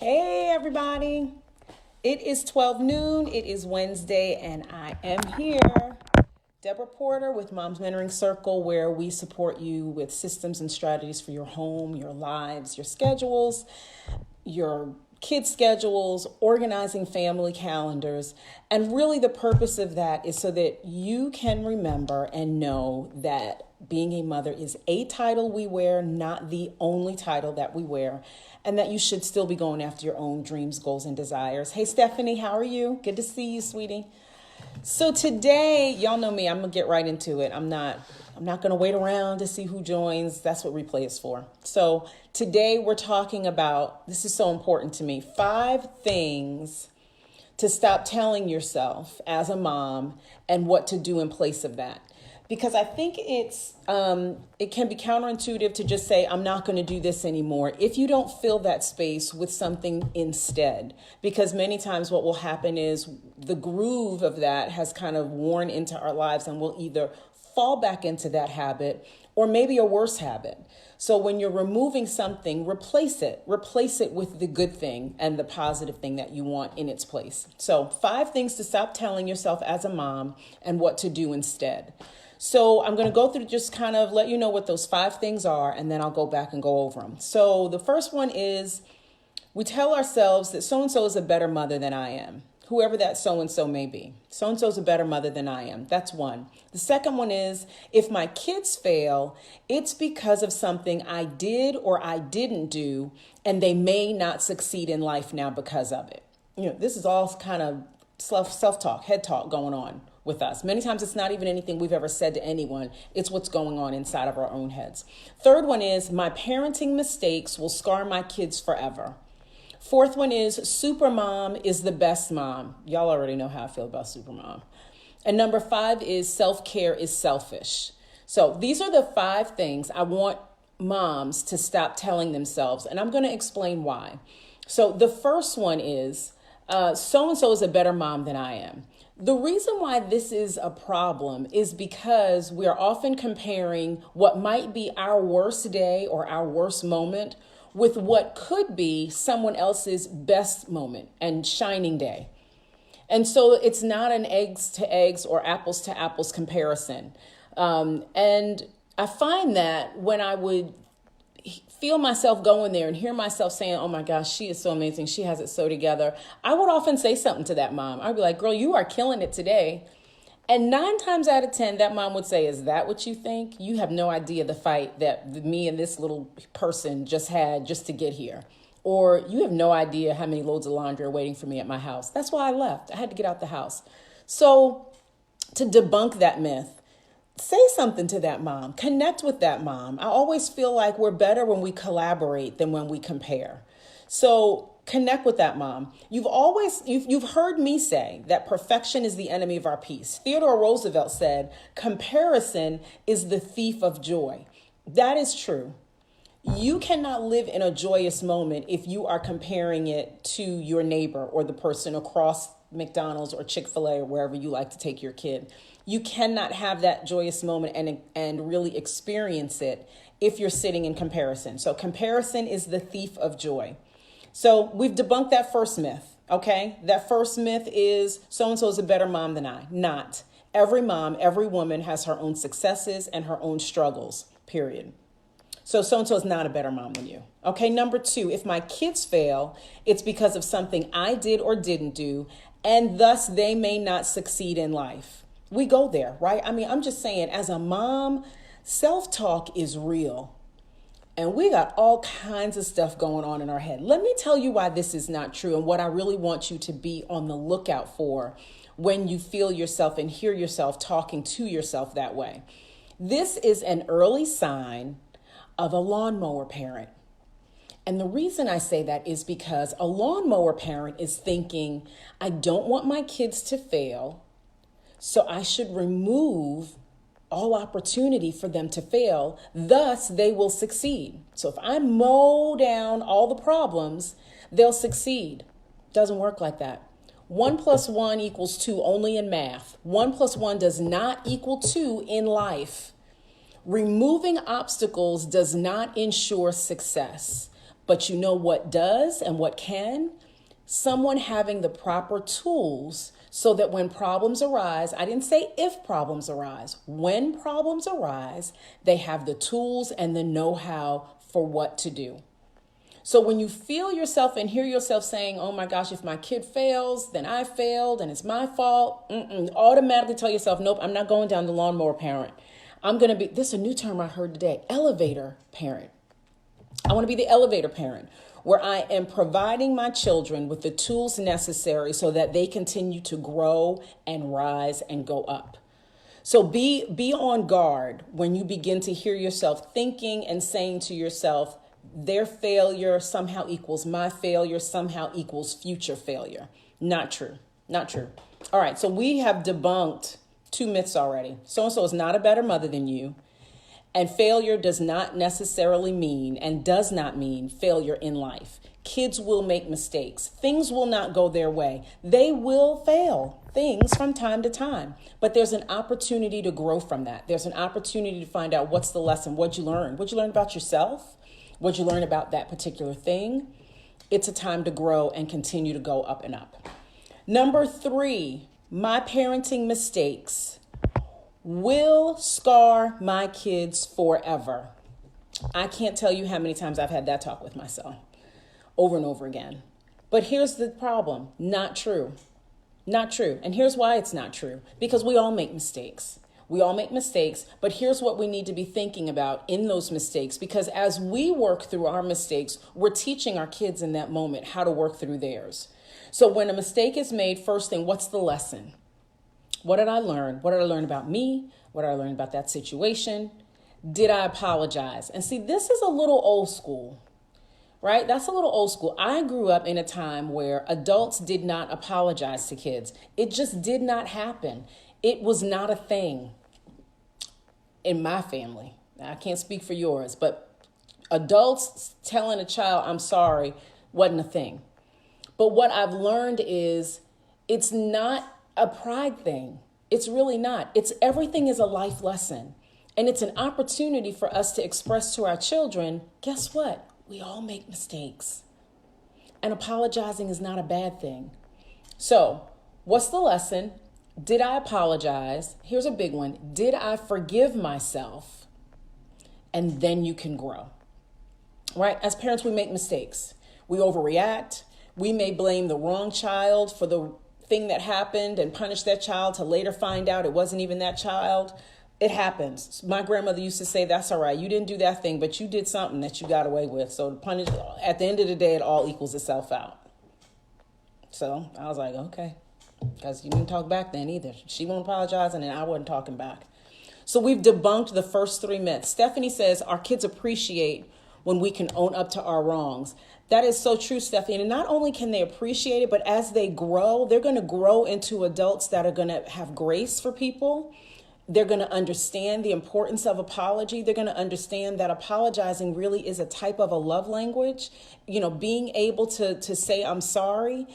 Hey, everybody. It is 12 noon. It is Wednesday, and I am here, Deborah Porter with Mom's Mentoring Circle, where we support you with systems and strategies for your home, your lives, your schedules, your kids' schedules, organizing family calendars. And really, the purpose of that is so that you can remember and know that being a mother is a title we wear, not the only title that we wear, and that you should still be going after your own dreams, goals, and desires. Hey, Stephanie, how are you? Good to see you, sweetie. So today, y'all know me, I'm gonna get right into it. I'm not gonna wait around to see who joins. That's what replay is for. So today we're talking about, this is so important to me, 5 things to stop telling yourself as a mom and what to do in place of that. Because I think it can be counterintuitive to just say, I'm not going to do this anymore, if you don't fill that space with something instead. Because many times what will happen is the groove of that has kind of worn into our lives, and we'll either fall back into that habit or maybe a worse habit. So when you're removing something, replace it with the good thing and the positive thing that you want in its place. So 5 things to stop telling yourself as a mom and what to do instead. So I'm going to go through, just kind of let you know what those 5 things are, and then I'll go back and go over them. So the first one is, we tell ourselves that so-and-so is a better mother than I am. Whoever that so-and-so may be. So-and-so is a better mother than I am. That's one. The second one is, if my kids fail, it's because of something I did or I didn't do, and they may not succeed in life now because of it. This is all kind of self-talk, head talk going on with us. Many times it's not even anything we've ever said to anyone. It's what's going on inside of our own heads. Third one is, my parenting mistakes will scar my kids forever. Fourth one is, supermom is the best mom. Y'all already know how I feel about supermom. And number 5 is, self-care is selfish. So these are the 5 things I want moms to stop telling themselves. And I'm going to explain why. So the first one is, so-and-so is a better mom than I am. The reason why this is a problem is because we are often comparing what might be our worst day or our worst moment with what could be someone else's best moment and shining day. And so it's not an eggs to eggs or apples to apples comparison. And I find that when I would feel myself going there and hear myself saying, oh my gosh, she is so amazing, she has it so together, I would often say something to that mom. I'd be like, girl, you are killing it today. And 9 times out of 10, that mom would say, is that what you think? You have no idea the fight that me and this little person just had just to get here. Or you have no idea how many loads of laundry are waiting for me at my house. That's why I left. I had to get out the house. So to debunk that myth, say something to that mom, connect with that mom. I always feel like we're better when we collaborate than when we compare. So connect with that mom. You've heard me say that perfection is the enemy of our peace. Theodore Roosevelt said, comparison is the thief of joy. That is true. You cannot live in a joyous moment if you are comparing it to your neighbor or the person across McDonald's or Chick-fil-A or wherever you like to take your kid. You cannot have that joyous moment and really experience it if you're sitting in comparison. So comparison is the thief of joy. So we've debunked that first myth, okay? That first myth is so-and-so is a better mom than I. Not. Every mom, every woman has her own successes and her own struggles, period. So-and-so is not a better mom than you. Okay, number 2, if my kids fail, it's because of something I did or didn't do, and thus they may not succeed in life. We go there, right? I mean, I'm just saying, as a mom, self-talk is real. And we got all kinds of stuff going on in our head. Let me tell you why this is not true and what I really want you to be on the lookout for when you feel yourself and hear yourself talking to yourself that way. This is an early sign of a lawnmower parent. And the reason I say that is because a lawnmower parent is thinking, I don't want my kids to fail, so I should remove all opportunity for them to fail, thus they will succeed. So if I mow down all the problems, they'll succeed. Doesn't work like that. 1 + 1 = 2 only in math. 1 + 1 does not equal 2 in life. Removing obstacles does not ensure success. But you know what does and what can? Someone having the proper tools so that when problems arise, I didn't say if problems arise, when problems arise, they have the tools and the know-how for what to do. So when you feel yourself and hear yourself saying, oh my gosh, if my kid fails, then I failed and it's my fault, automatically tell yourself, nope, I'm not going down the lawnmower parent. I'm going to be, this is a new term I heard today, elevator parent. I want to be the elevator parent, where I am providing my children with the tools necessary so that they continue to grow and rise and go up. So be on guard when you begin to hear yourself thinking and saying to yourself, their failure somehow equals my failure, somehow equals future failure. Not true. Not true. All right, so we have debunked 2 myths already. So-and-so is not a better mother than you. And failure does not necessarily mean and does not mean failure in life. Kids will make mistakes. Things will not go their way. They will fail things from time to time. But there's an opportunity to grow from that. There's an opportunity to find out what's the lesson. What'd you learn? What'd you learn about yourself? What'd you learn about that particular thing? It's a time to grow and continue to go up and up. Number 3, my parenting mistakes will scar my kids forever. I can't tell you how many times I've had that talk with myself over and over again. But here's the problem. Not true. Not true. And here's why it's not true. Because we all make mistakes. We all make mistakes, but here's what we need to be thinking about in those mistakes, because as we work through our mistakes, we're teaching our kids in that moment how to work through theirs. So when a mistake is made, first thing, what's the lesson? What did I learn? What did I learn about me? What did I learn about that situation? Did I apologize? And see, this is a little old school, right? That's a little old school. I grew up in a time where adults did not apologize to kids. It just did not happen. It was not a thing in my family. Now, I can't speak for yours, but adults telling a child, I'm sorry, wasn't a thing. But what I've learned is it's not a pride thing. It's really not. It's everything is a life lesson. And it's an opportunity for us to express to our children, guess what? We all make mistakes. And apologizing is not a bad thing. So what's the lesson? Did I apologize? Here's a big one. Did I forgive myself? And then you can grow, right? As parents, we make mistakes. We overreact. We may blame the wrong child for the thing that happened and punish that child to later find out it wasn't even that child. It happens. My grandmother used to say, that's all right. You didn't do that thing, but you did something that you got away with. So punish, at the end of the day, it all equals itself out. So I was like, okay. Because you didn't talk back then either. She won't apologize, and then I wasn't talking back. So we've debunked the first 3 myths. Stephanie says our kids appreciate when we can own up to our wrongs. That is so true, Stephanie. And not only can they appreciate it, but as they grow, they're going to grow into adults that are going to have grace for people. They're going to understand the importance of apology. They're going to understand that apologizing really is a type of a love language. You know, being able to say I'm sorry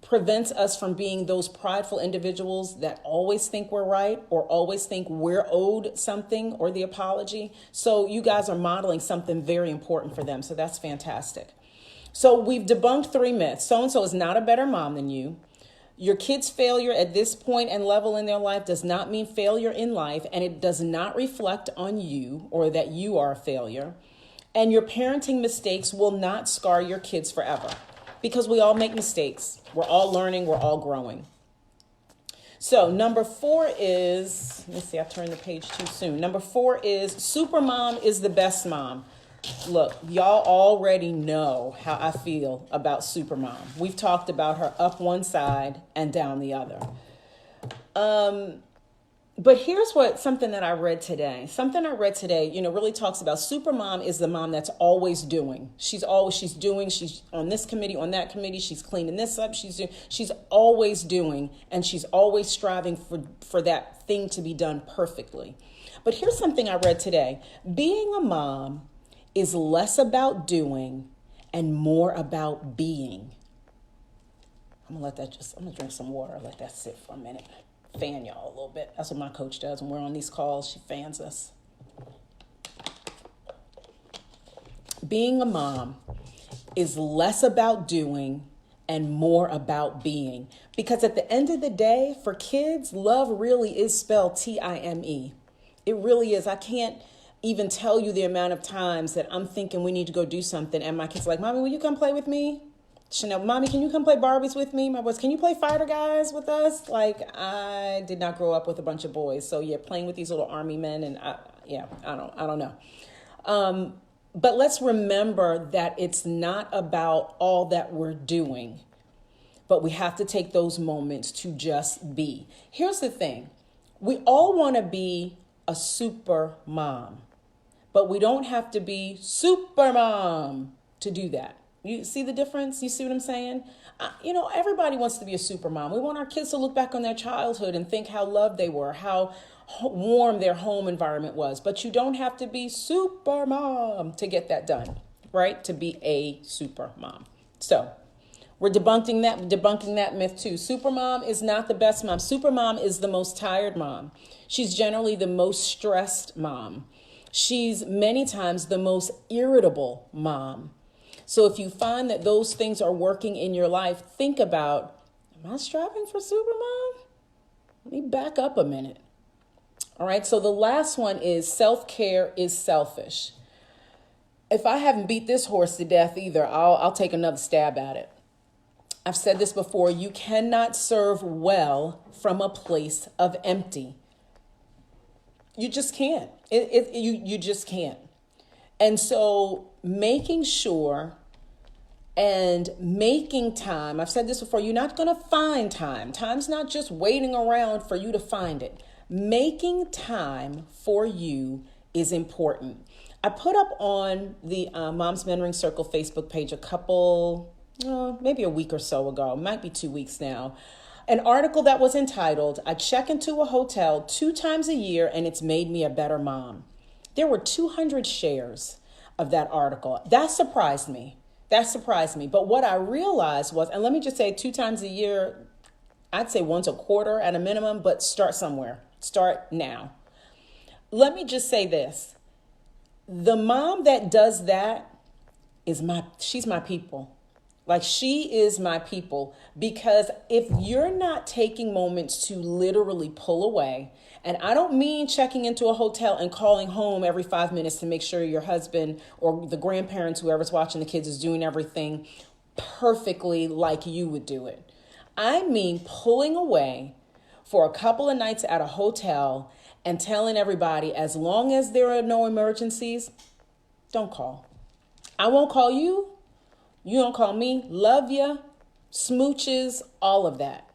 prevents us from being those prideful individuals that always think we're right or always think we're owed something or the apology. So you guys are modeling something very important for them. So that's fantastic. So we've debunked 3 myths. So-and-so is not a better mom than you. Your kid's failure at this point and level in their life does not mean failure in life, and it does not reflect on you or that you are a failure. And your parenting mistakes will not scar your kids forever, because we all make mistakes. We're all learning. We're all growing. So number 4 is, let me see, I turned the page too soon. Number 4 is Supermom is the best mom. Look, y'all already know how I feel about Supermom. We've talked about her up one side and down the other. But here's something that I read today. Something I read today, really talks about Supermom is the mom that's always doing. She's doing. She's on this committee, on that committee. She's cleaning this up. She's always doing, and she's always striving for that thing to be done perfectly. But here's something I read today. Being a mom is less about doing and more about being. I'm gonna drink some water, let that sit for a minute. Fan y'all a little bit. That's what my coach does when we're on these calls. She fans us. Being a mom is less about doing and more about being. Because at the end of the day, for kids, love really is spelled Time. It really is. I can't even tell you the amount of times that I'm thinking we need to go do something, and my kids are like, Mommy, will you come play with me? Chanel, Mommy, can you come play Barbies with me? My boys, can you play Fighter Guys with us? Like, I did not grow up with a bunch of boys. So yeah, playing with these little army men, and I don't know. But let's remember that it's not about all that we're doing, but we have to take those moments to just be. Here's the thing. We all want to be a super mom, but we don't have to be super mom to do that. You see the difference? You see what I'm saying? Everybody wants to be a super mom. We want our kids to look back on their childhood and think how loved they were, how warm their home environment was. But you don't have to be super mom to get that done, right? To be a super mom. So we're debunking that myth too. Super mom is not the best mom. Super mom is the most tired mom. She's generally the most stressed mom. She's many times the most irritable mom. So if you find that those things are working in your life, think about, am I striving for super mom? Let me back up a minute. All right, so the last one is self-care is selfish. If I haven't beat this horse to death either, I'll take another stab at it. I've said this before, you cannot serve well from a place of empty. You just can't. You just can't. And so making sure and making time, I've said this before, you're not going to find time. Time's not just waiting around for you to find it. Making time for you is important. I put up on the Mom's Mentoring Circle Facebook page maybe a week or so ago, might be 2 weeks now, an article that was entitled, I check into a hotel 2 times a year and it's made me a better mom. There were 200 shares of that article. That surprised me. But what I realized was, and let me just say 2 times a year, I'd say once a quarter at a minimum, but start somewhere. Start now. Let me just say this. The mom that does that she's my people. Like, she is my people, because if you're not taking moments to literally pull away, and I don't mean checking into a hotel and calling home every 5 minutes to make sure your husband or the grandparents, whoever's watching the kids, is doing everything perfectly like you would do it. I mean pulling away for a couple of nights at a hotel and telling everybody, as long as there are no emergencies, don't call. I won't call you. You don't call me. Love ya. Smooches, all of that.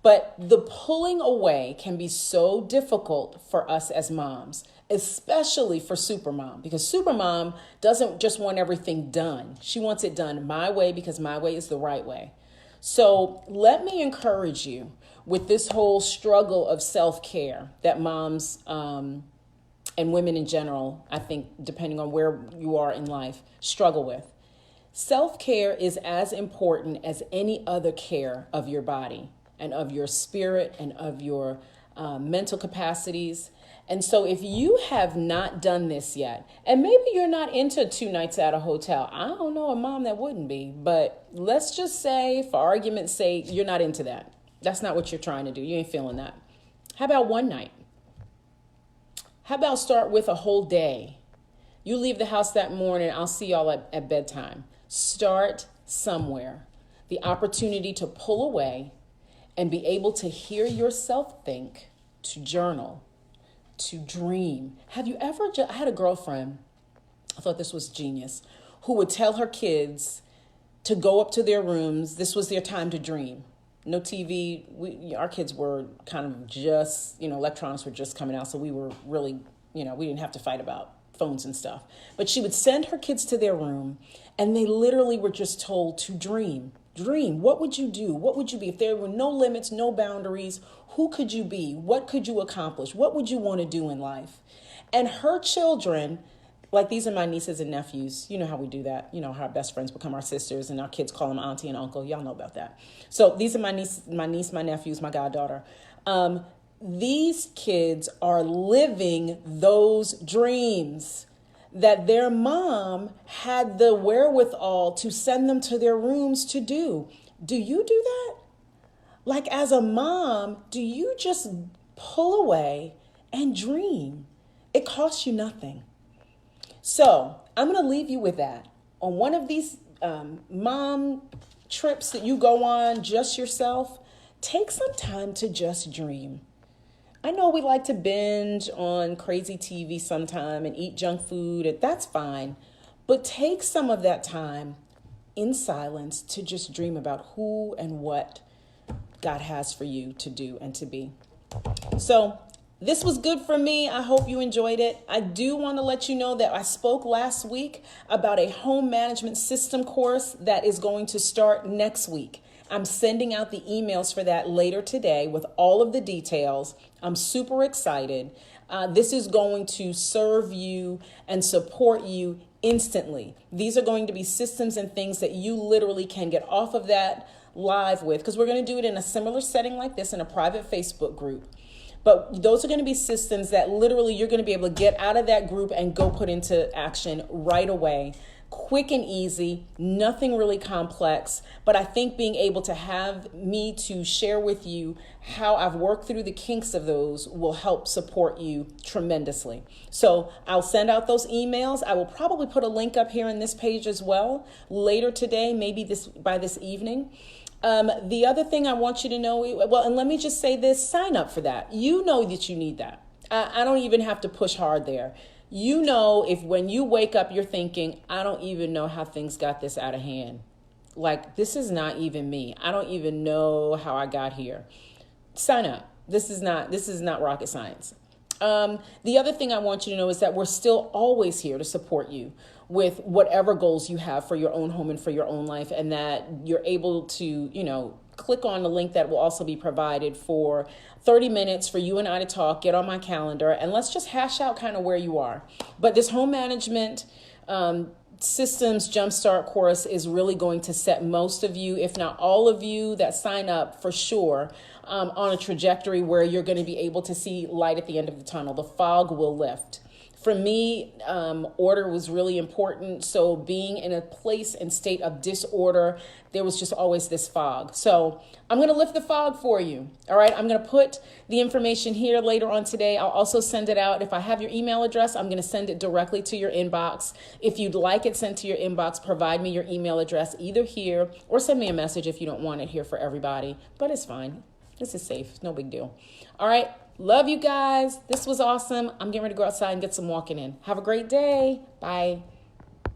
But the pulling away can be so difficult for us as moms, especially for Supermom, because Supermom doesn't just want everything done. She wants it done my way, because my way is the right way. So let me encourage you with this whole struggle of self-care that moms and women in general, I think, depending on where you are in life, struggle with. Self-care is as important as any other care of your body and of your spirit and of your mental capacities. And so if you have not done this yet, and maybe you're not into 2 nights at a hotel, I don't know a mom that wouldn't be, but let's just say, for argument's sake, you're not into that. That's not what you're trying to do. You ain't feeling that. How about one night? How about start with a whole day? You leave the house that morning, I'll see y'all at bedtime. Start somewhere. The opportunity to pull away and be able to hear yourself think, to journal, to dream. Have you ever, I had a girlfriend, I thought this was genius, who would tell her kids to go up to their rooms. This was their time to dream. No TV. Our kids were kind of just, electronics were just coming out. So we were really, we didn't have to fight about phones and stuff. But she would send her kids to their room, and they literally were just told to dream. Dream. What would you do? What would you be? If there were no limits, no boundaries, who could you be? What could you accomplish? What would you want to do in life? And her children, like, these are my nieces and nephews. You know how we do that. You know how our best friends become our sisters, and our kids call them auntie and uncle. Y'all know about that. So these are my niece, my nephews, my goddaughter. These kids are living those dreams. that their mom had the wherewithal to send them to their rooms to do. Do you do that? Like, as a mom, do you just pull away and dream? It costs you nothing. So I'm going to leave you with that. On one of these mom trips that you go on just yourself, take some time to just dream. I know we like to binge on crazy TV sometime and eat junk food, and that's fine. But take some of that time in silence to just dream about who and what God has for you to do and to be. So this was good for me. I hope you enjoyed it. I do want to let you know that I spoke last week about a home management system course that is going to start next week. I'm sending out the emails for that later today with all of the details. I'm super excited. This is going to serve you and support you instantly. These are going to be systems and things that you literally can get off of that live with, because we're going to do it in a similar setting like this in a private Facebook group. But those are going to be systems that literally you're going to be able to get out of that group and go put into action right away. Quick and easy, nothing really complex. But I think being able to have me to share with you how I've worked through the kinks of those will help support you tremendously. So I'll send out those emails. I will probably put a link up here in this page as well later today, maybe by this evening. The other thing I want you to know, well, and let me just say this, sign up for that. You know that you need that. I don't even have to push hard there. You know, if when you wake up, you're thinking, I don't even know how things got this out of hand. Like, this is not even me. I don't even know how I got here. Sign up. This is not rocket science. The other thing I want you to know is that we're still always here to support you with whatever goals you have for your own home and for your own life, and that you're able to, click on the link that will also be provided for 30 minutes for you and I to talk, get on my calendar, and let's just hash out kind of where you are. But this home management systems jumpstart course is really going to set most of you, if not all of you that sign up for sure, on a trajectory where you're going to be able to see light at the end of the tunnel. The fog will lift. For me, order was really important. So being in a place and state of disorder, there was just always this fog. So I'm going to lift the fog for you. All right. I'm going to put the information here later on today. I'll also send it out. If I have your email address, I'm going to send it directly to your inbox. If you'd like it sent to your inbox, provide me your email address either here or send me a message if you don't want it here for everybody. But it's fine. This is safe. No big deal. All right. Love you guys. This was awesome. I'm getting ready to go outside and get some walking in. Have a great day. Bye.